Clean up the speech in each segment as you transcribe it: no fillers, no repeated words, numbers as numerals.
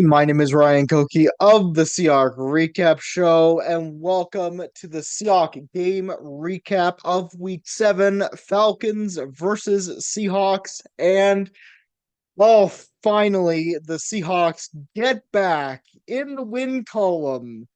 My name is Ryan Koki of the Seahawk Recap Show, and welcome to the Seahawk Game Recap of Week 7, Falcons versus Seahawks. And, well, finally, the Seahawks get back in the win column,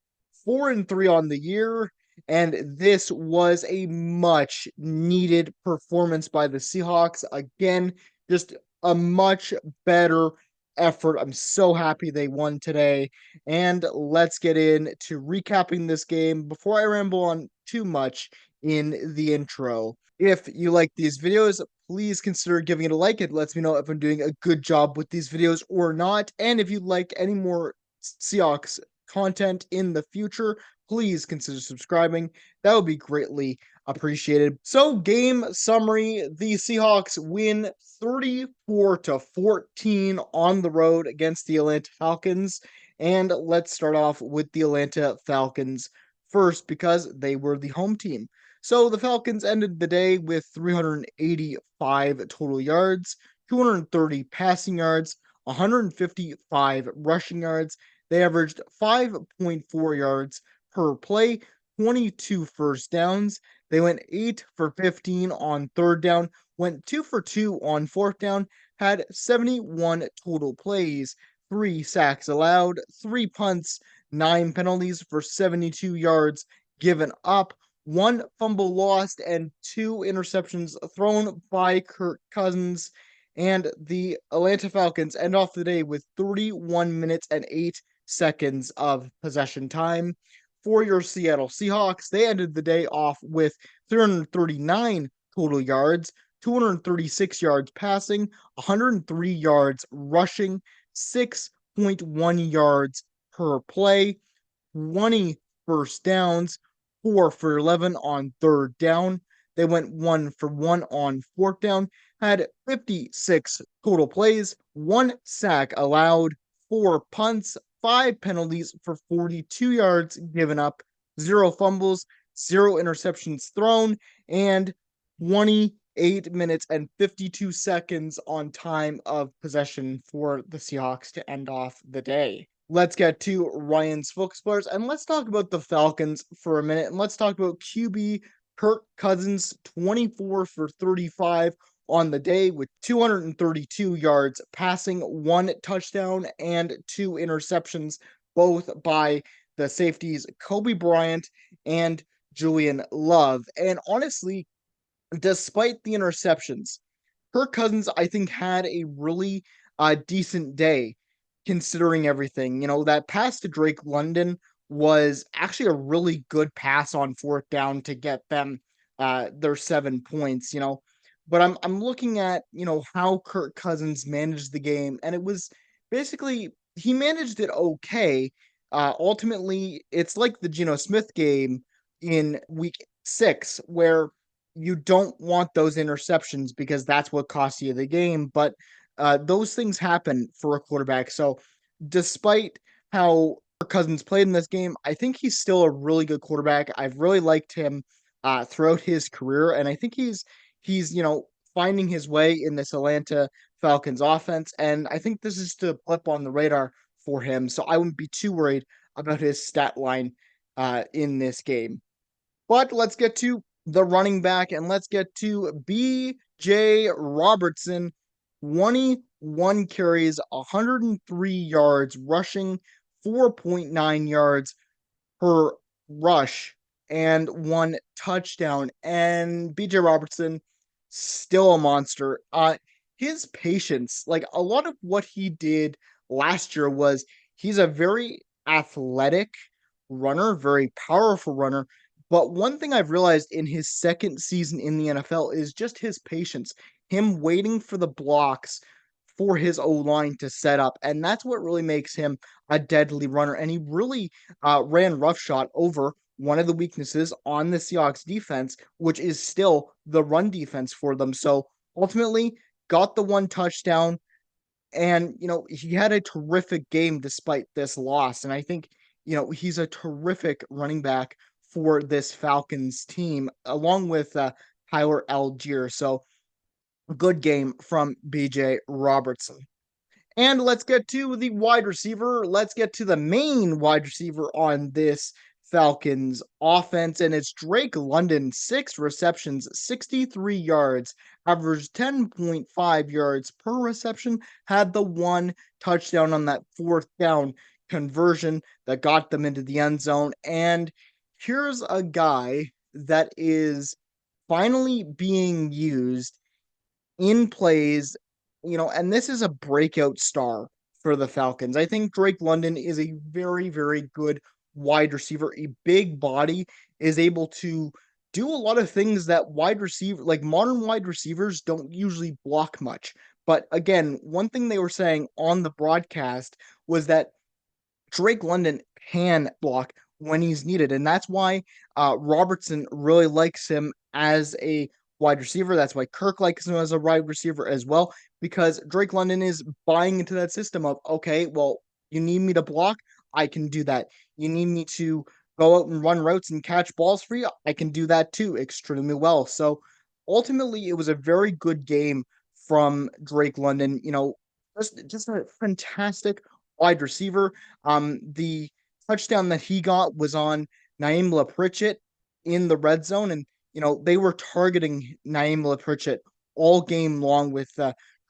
4-3 on the year, and this was a much needed performance by the Seahawks. Again, just a much better effort. I'm so happy they won today. And let's get into recapping this game before I ramble on too much in the intro. If you like these videos, please consider giving it a like. It lets me know if I'm doing a good job with these videos or not. And if you'd like any more Seahawks content in the future, please consider subscribing. That would be greatly appreciated. So, game summary, the Seahawks win 34-14 on the road against the Atlanta Falcons. And let's start off with the Atlanta Falcons first because they were the home team. So the Falcons ended the day with 385 total yards, 230 passing yards, 155 rushing yards. They averaged 5.4 yards per play, 22 first downs. They went 8 for 15 on third down, went 2 for 2 on fourth down, had 71 total plays, 3 sacks allowed, 3 punts, 9 penalties for 72 yards given up, 1 fumble lost, and 2 interceptions thrown by Kirk Cousins. And the Atlanta Falcons end off the day with 31 minutes and 8 seconds of possession time. For your Seattle Seahawks, they ended the day off with 339 total yards, 236 yards passing, 103 yards rushing, 6.1 yards per play, 20 first downs, 4 for 11 on third down. They went 1 for 1 on fourth down, had 56 total plays, 1 sack allowed, 4 punts, 5 penalties for 42 yards given up, 0 fumbles, 0 interceptions thrown, and 28 minutes and 52 seconds on time of possession for the Seahawks to end off the day. Let's get to Ryan's focus players and let's talk about the Falcons for a minute. And let's talk about QB Kirk Cousins, 24 for 35 on the day with 232 yards passing, 1 touchdown, and 2 interceptions, both by the safeties Kobe Bryant and Julian Love. And honestly, despite the interceptions, Kirk Cousins, I think, had a really decent day considering everything. You know, that pass to Drake London was actually a really good pass on fourth down to get them their 7 points, you know. But I'm looking at, you know, how Kirk Cousins managed the game, and it was basically he managed it okay. Ultimately, it's like the Geno Smith game in week 6, where you don't want those interceptions because that's what costs you the game. But those things happen for a quarterback. So, despite how Cousins played in this game, I think he's still a really good quarterback. I've really liked him throughout his career, and I think he's finding his way in this Atlanta Falcons offense. And I think this is to blip on the radar for him. So I wouldn't be too worried about his stat line in this game. But let's get to the running back and let's get to B.J. Robertson. 21 carries, 103 yards rushing, 4.9 yards per rush, and 1 touchdown. And B.J. Robertson, still a monster. His patience, like a lot of what he did last year was he's a very athletic runner, very powerful runner. But one thing I've realized in his second season in the NFL is just his patience, him waiting for the blocks for his O line to set up. And that's what really makes him a deadly runner. And he really ran roughshod over one of the weaknesses on the Seahawks defense, which is still the run defense for them. So ultimately, got the 1 touchdown. And, he had a terrific game despite this loss. And I think, he's a terrific running back for this Falcons team, along with Tyler Algier. So, good game from BJ Robertson. And let's get to the wide receiver. Let's get to the main wide receiver on this Falcons offense, and it's Drake London, 6 receptions, 63 yards, averaged 10.5 yards per reception, had the one touchdown on that fourth down conversion that got them into the end zone. And here's a guy that is finally being used in plays, and this is a breakout star for the Falcons. I think Drake London is a very, very good wide receiver. A big body is able to do a lot of things that like modern wide receivers don't usually block much. But again, one thing they were saying on the broadcast was that Drake London can block when he's needed, and that's why Robertson really likes him as a wide receiver. That's why Kirk likes him as a wide receiver as well, because Drake London is buying into that system of, okay, well, you need me to block, I can do that. You need me to go out and run routes and catch balls for you, I can do that too extremely well. So ultimately, it was a very good game from Drake London. Just a fantastic wide receiver. The touchdown that he got was on Naimla Pritchett in the red zone, and they were targeting Naimla Pritchett all game long with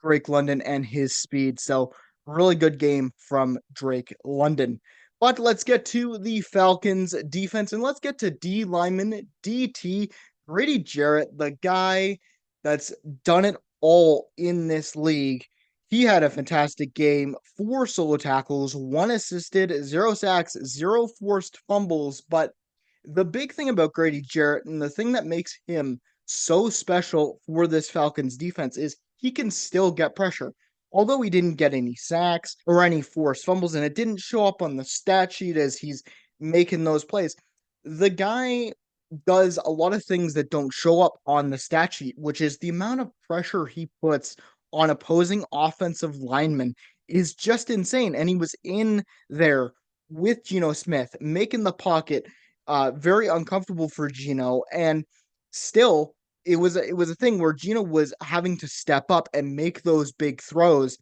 Drake London and his speed. So really good game from Drake London. But let's get to the Falcons defense, and let's get to D lineman DT Grady Jarrett, the guy that's done it all in this league. He had a fantastic game, 4 solo tackles, 1 assisted, 0 sacks, 0 forced fumbles. But the big thing about Grady Jarrett and the thing that makes him so special for this Falcons defense is he can still get pressure. Although he didn't get any sacks or any forced fumbles, and it didn't show up on the stat sheet as he's making those plays, the guy does a lot of things that don't show up on the stat sheet, which is the amount of pressure he puts on opposing offensive linemen is just insane. And he was in there with Geno Smith, making the pocket very uncomfortable for Geno. And still, it was a thing where Geno was having to step up and make those big throws,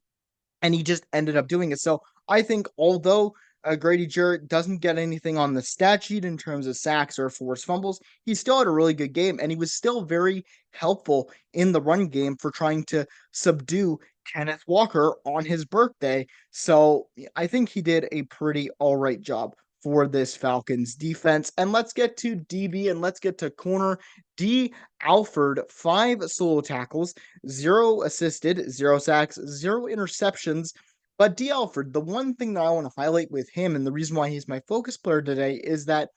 and he just ended up doing it. So I think although Grady Jarrett doesn't get anything on the stat sheet in terms of sacks or forced fumbles, he still had a really good game, and he was still very helpful in the run game for trying to subdue Kenneth Walker on his birthday. So I think he did a pretty all right job for this Falcons defense. And let's get to DB and let's get to corner. D. Alford, 5 solo tackles, 0 assisted, 0 sacks, 0 interceptions. But D. Alford, the one thing that I want to highlight with him, and the reason why he's my focus player today, is that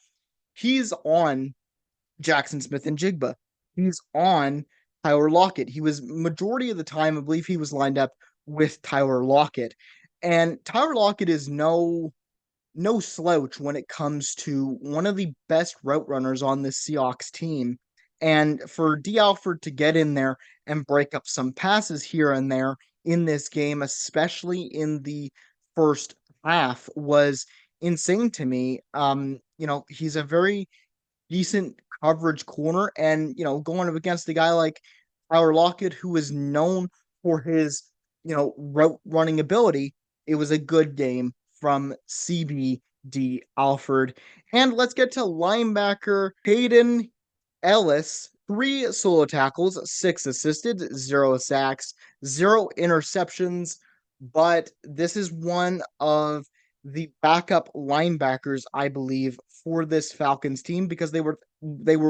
he's on Jackson Smith and Jigba. He's on Tyler Lockett. He was majority of the time, I believe he was lined up with Tyler Lockett. And Tyler Lockett is no slouch when it comes to one of the best route runners on this Seahawks team. And for D. Alford to get in there and break up some passes here and there in this game, especially in the first half, was insane to me. He's a very decent coverage corner, and going up against a guy like Tyler Lockett, who is known for his route running ability, it was a good game from CBD Alford. And let's get to linebacker Hayden Ellis. 3 solo tackles, 6 assisted, 0 sacks, 0 interceptions. But this is one of the backup linebackers, I believe, for this Falcons team, because they were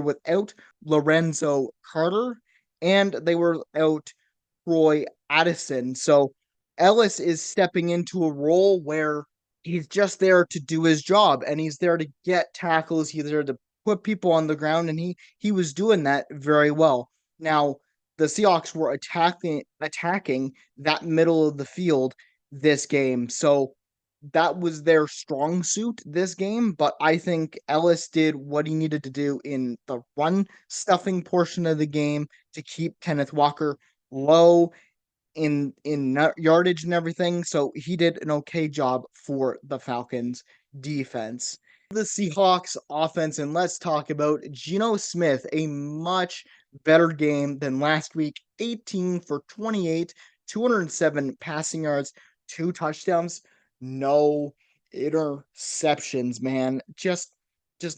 without Lorenzo Carter and they were without Troy Addison. So Ellis is stepping into a role where he's just there to do his job, and he's there to get tackles, he's there to put people on the ground, and he was doing that very well. Now, the Seahawks were attacking that middle of the field this game. So that was their strong suit this game, but I think Ellis did what he needed to do in the run stuffing portion of the game to keep Kenneth Walker low in yardage and everything. So he did an okay job for the Falcons defense. The Seahawks offense, and let's talk about Geno Smith, a much better game than last week. 18 for 28, 207 passing yards, 2 touchdowns, no interceptions, man. Just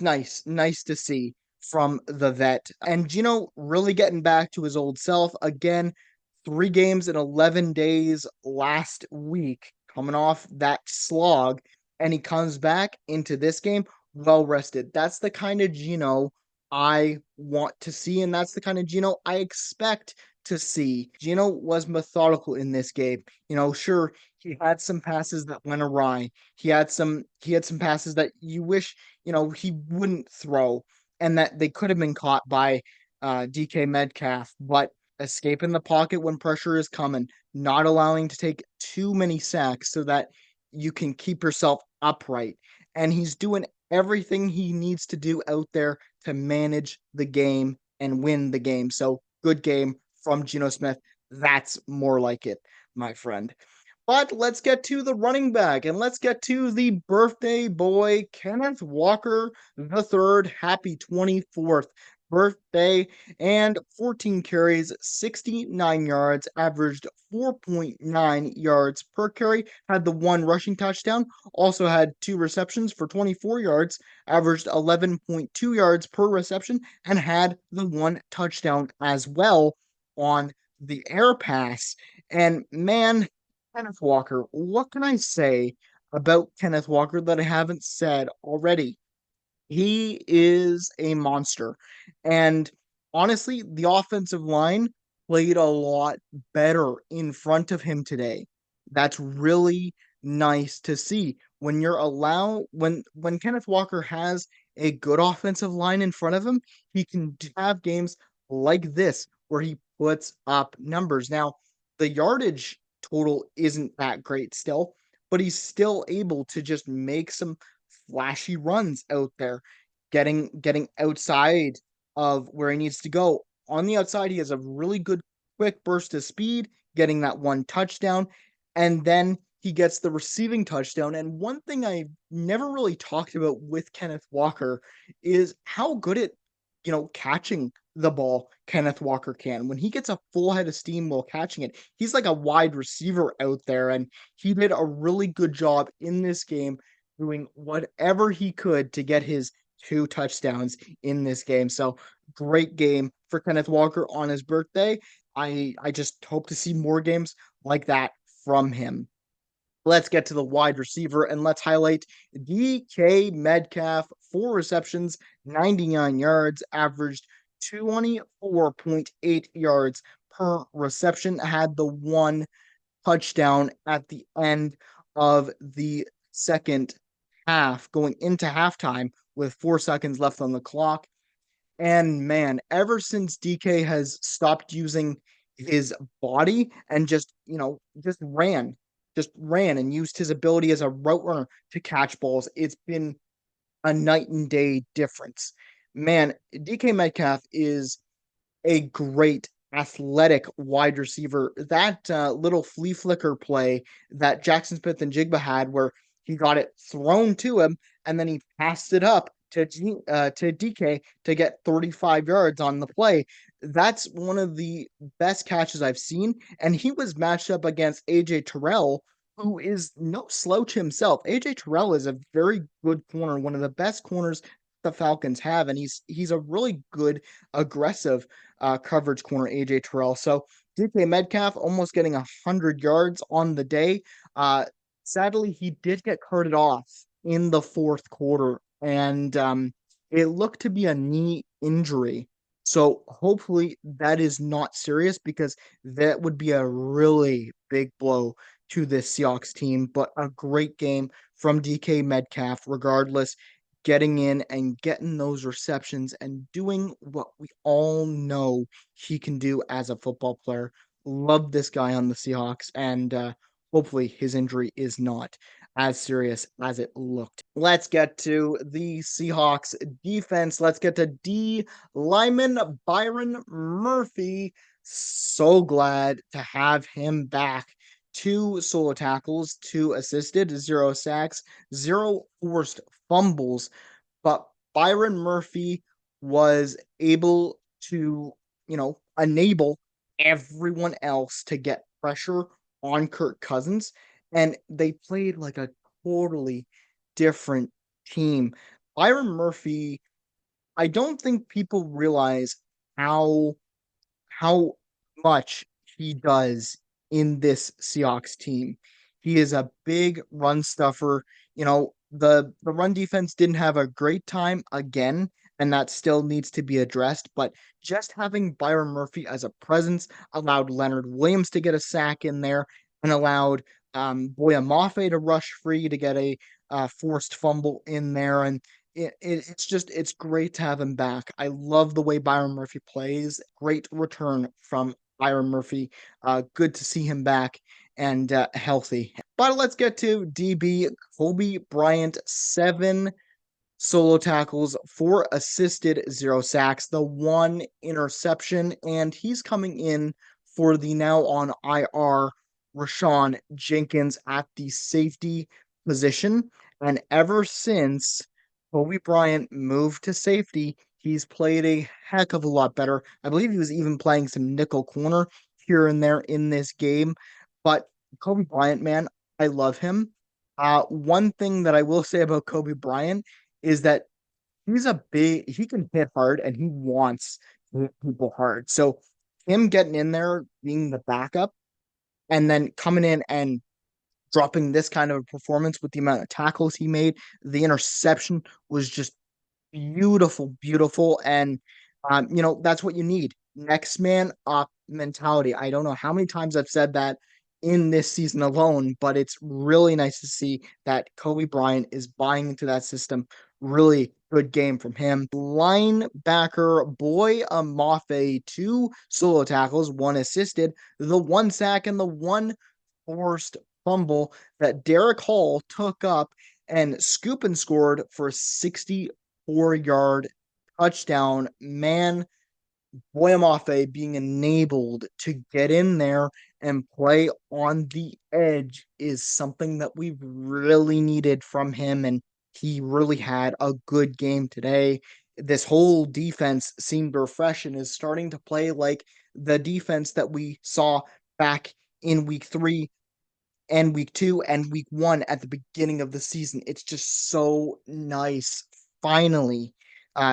nice to see from the vet. And Gino really getting back to his old self again. 3 games in 11 days last week, coming off that slog, and he comes back into this game well rested. That's the kind of Gino I want to see, and that's the kind of Gino I expect to see. Gino was methodical in this game. Sure, he had some passes that went awry. He had some passes that you wish, he wouldn't throw and that they could have been caught by DK Metcalf, but escaping the pocket when pressure is coming, not allowing to take too many sacks so that you can keep yourself upright. And he's doing everything he needs to do out there to manage the game and win the game. So good game from Geno Smith. That's more like it, my friend. But let's get to the running back and let's get to the birthday boy, Kenneth Walker the third. Happy 24th birthday and 14 carries, 69 yards, averaged 4.9 yards per carry, had the one rushing touchdown, also had 2 receptions for 24 yards, averaged 11.2 yards per reception, and had the one touchdown as well on the air pass. And man, Kenneth Walker, what can I say about Kenneth Walker that I haven't said already? He is a monster. And honestly, the offensive line played a lot better in front of him today. That's really nice to see. When Kenneth Walker has a good offensive line in front of him, he can have games like this where he puts up numbers. Now, the yardage total isn't that great still, but he's still able to just make some flashy runs out there, getting outside of where he needs to go. On the outside, he has a really good quick burst of speed, getting that one touchdown, and then he gets the receiving touchdown. And one thing I never really talked about with Kenneth Walker is how good at catching the ball Kenneth Walker can. When he gets a full head of steam while catching it, he's like a wide receiver out there, and he did a really good job in this game doing whatever he could to get his 2 touchdowns in this game. So great game for Kenneth Walker on his birthday. I just hope to see more games like that from him. Let's get to the wide receiver and let's highlight DK Metcalf. 4 receptions, 99 yards, averaged 24.8 yards per reception, had the one touchdown at the end of the second half, going into halftime with 4 seconds left on the clock. And man, ever since DK has stopped using his body and just ran and used his ability as a route runner to catch balls, it's been a night and day difference. Man, DK Metcalf is a great athletic wide receiver. That little flea flicker play that Jackson Smith and Jigba had, where he got it thrown to him and then he passed it up to DK to get 35 yards on the play. That's one of the best catches I've seen, and he was matched up against AJ Terrell, who is no slouch himself. AJ Terrell is a very good corner, one of the best corners the Falcons have, and he's a really good aggressive coverage corner, AJ Terrell. So DK Metcalf almost getting 100 yards on the day. Sadly, he did get carted off in the fourth quarter, and it looked to be a knee injury. So hopefully that is not serious because that would be a really big blow to this Seahawks team. But a great game from DK Metcalf, regardless, getting in and getting those receptions and doing what we all know he can do as a football player. Love this guy on the Seahawks, and hopefully his injury is not as serious as it looked. Let's get to the Seahawks defense. Let's get to D lineman Byron Murphy. So glad to have him back. 2 solo tackles, 2 assisted, 0 sacks, 0 forced fumbles. But Byron Murphy was able to, enable everyone else to get pressure on Kirk Cousins. and they played like a totally different team. Byron Murphy, I don't think people realize how how much he does in this Seahawks team. He is a big run stuffer. The run defense didn't have a great time again, and that still needs to be addressed. But just having Byron Murphy as a presence allowed Leonard Williams to get a sack in there and allowed Boya Mafe to rush free to get a forced fumble in there. And it's great to have him back. I love the way Byron Murphy plays. Great return from Byron Murphy. Good to see him back and healthy. But let's get to DB Kobe Bryant, 7 solo tackles, 4 assisted, 0 sacks, the 1 interception, and he's coming in for the now on IR Rashawn Jenkins at the safety position. And ever since Kobe Bryant moved to safety, he's played a heck of a lot better. I believe he was even playing some nickel corner here and there in this game. But Kobe Bryant, man, I love him. One thing that I will say about Kobe Bryant is that he can hit hard and he wants to hit people hard. So him getting in there, being the backup, and then coming in and dropping this kind of a performance with the amount of tackles he made, the interception was just beautiful, beautiful. And, that's what you need. Next man up mentality. I don't know how many times I've said that in this season alone, but it's really nice to see that Kobe Bryant is buying into that system. Really good game from him. Linebacker Boy Mafe, 2 solo tackles, 1 assisted, the 1 sack, and the 1 forced fumble that Derek Hall took up and scoop and scored for a 64-yard touchdown. Man, Boyamafe being enabled to get in there and play on the edge is something that we really needed from him. And he really had a good game today. This whole defense seemed refreshed and is starting to play like the defense that we saw back in week 3 and week 2 and week 1 at the beginning of the season. It's just so nice finally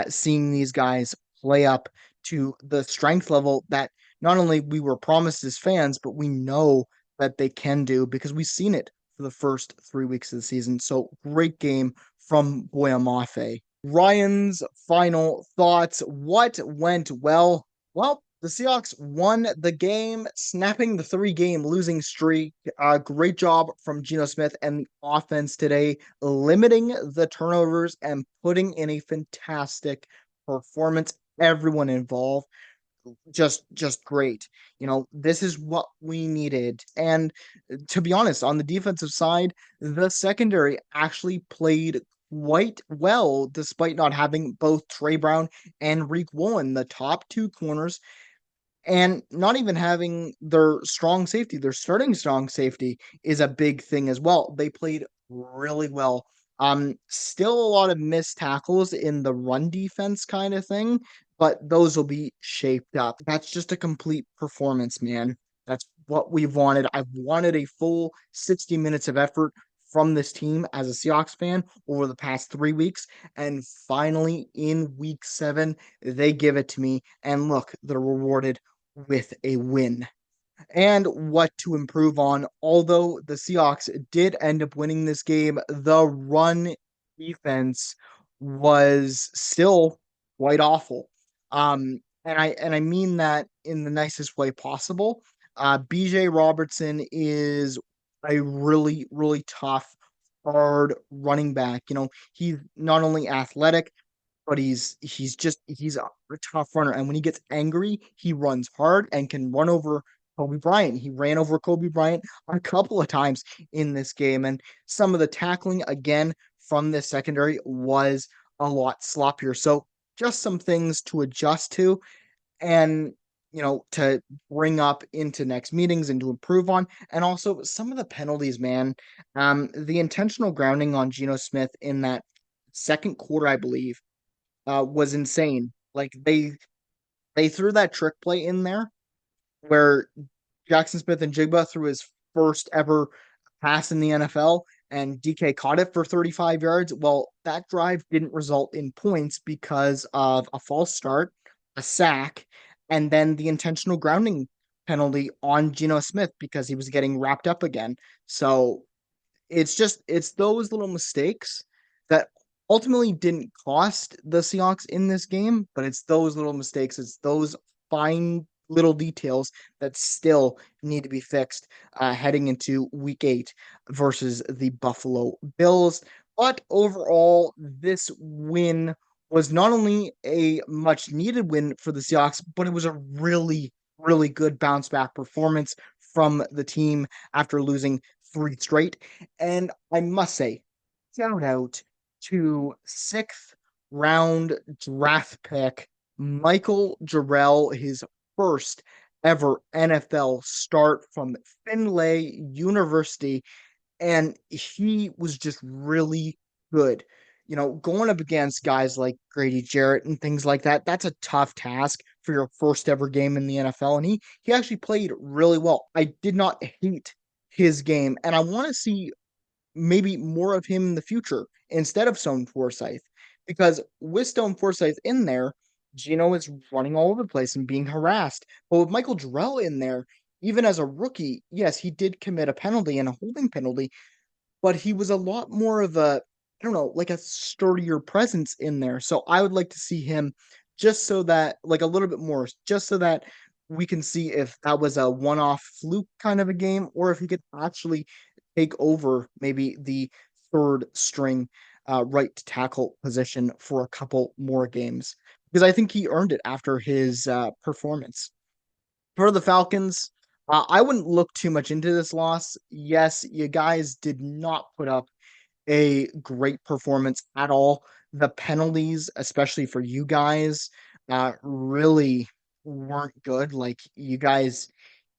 seeing these guys play up to the strength level that not only we were promised as fans, but we know that they can do because we've seen it for the first 3 weeks of the season. So great game from Boyamafe. Ryan's final thoughts. What went well? Well, the Seahawks won the game, snapping the 3-game losing streak. Great job from Geno Smith and the offense today, limiting the turnovers and putting in a fantastic performance. Everyone involved, just great. This is what we needed. And to be honest, on the defensive side, the secondary actually played quite well, despite not having both Trey Brown and Reek Woolen, the top 2 corners, and not even having their strong safety. Their starting strong safety is a big thing as well. They played really well. Still a lot of missed tackles in the run defense kind of thing, but those will be shaped up. That's just a complete performance, man. That's what we've wanted. I've wanted a full 60 minutes of effort from this team as a Seahawks fan over the past 3 weeks. And finally, in week 7, they give it to me. And look, they're rewarded with a win. And what to improve on. Although the Seahawks did end up winning this game, the run defense was still quite awful. And I mean that in the nicest way possible. BJ Robertson is a really, really tough, hard running back. He's not only athletic, but he's a tough runner. And when he gets angry, he runs hard and can run over Kobe Bryant. He ran over Kobe Bryant a couple of times in this game. And some of the tackling again from this secondary was a lot sloppier. So just some things to adjust to and to bring up into next meetings and to improve on. And also some of the penalties, man. The intentional grounding on Geno Smith in that second quarter, I believe, was insane. Like they threw that trick play in there where Jackson Smith and Jigba threw his first ever pass in the NFL, and DK caught it for 35 yards. Well, that drive didn't result in points because of a false start, a sack, and then the intentional grounding penalty on Geno Smith because he was getting wrapped up again. So it's those little mistakes that ultimately didn't cost the Seahawks in this game, but it's those little mistakes, it's those fine little details that still need to be fixed heading into week 8 versus the Buffalo Bills. But overall, this win was not only a much needed win for the Seahawks, but it was a really good bounce back performance from the team after losing 3 straight. And I must say, shout out to 6th round draft pick Michael Jarrell, his first ever NFL start from Findlay University, and he was just really good. You know, going up against guys like Grady Jarrett and things like that, that's a tough task for your first ever game in the NFL. And he actually played really well. I did not hate his game, and I want to see maybe more of him in the future instead of Stone Forsythe. Because with Stone Forsythe in there, Gino is running all over the place and being harassed. But with Michael Jarrell in there, even as a rookie, yes, he did commit a penalty and a holding penalty, but he was a lot more of a, I don't know, like a sturdier presence in there. So I would like to see him just so that, like a little bit more, just so that we can see if that was a one-off fluke kind of a game or if he could actually take over maybe the third string right tackle position for a couple more games because I think he earned it after his performance. For the Falcons, I wouldn't look too much into this loss. Yes, you guys did not put up a great performance at all. The penalties, especially for you guys, really weren't good. Like you guys,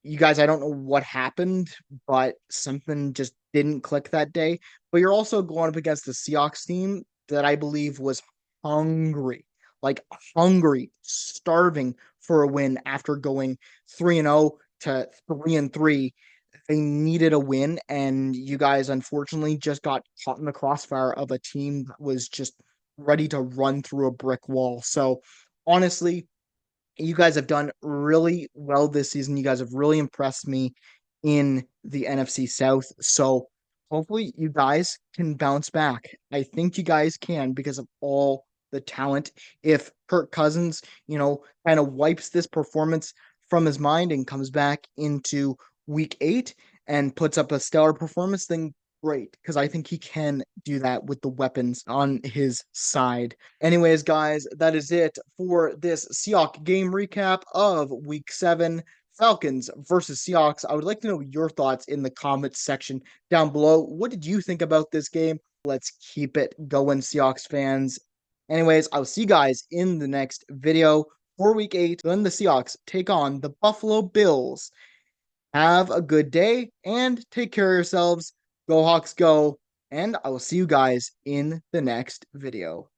I don't know what happened, but something just didn't click that day. But you're also going up against the Seahawks team that I believe was hungry, like hungry, starving for a win after going 3-0 to 3-3. They needed a win, and you guys unfortunately just got caught in the crossfire of a team that was just ready to run through a brick wall. So honestly, you guys have done really well this season. You guys have really impressed me in the NFC South. So hopefully you guys can bounce back. I think you guys can because of all the talent. If Kirk Cousins, kind of wipes this performance from his mind and comes back into week 8 and puts up a stellar performance, then great, because I think he can do that with the weapons on his side. Anyways, guys, that is it for this Seahawk game recap of week 7. Falcons versus Seahawks. I would like to know your thoughts in the comments section down below. What did you think about this game? Let's keep it going, Seahawks fans. Anyways, I'll see you guys in the next video for week 8 when the Seahawks take on the Buffalo Bills. Have a good day and take care of yourselves. Go Hawks go. And I will see you guys in the next video.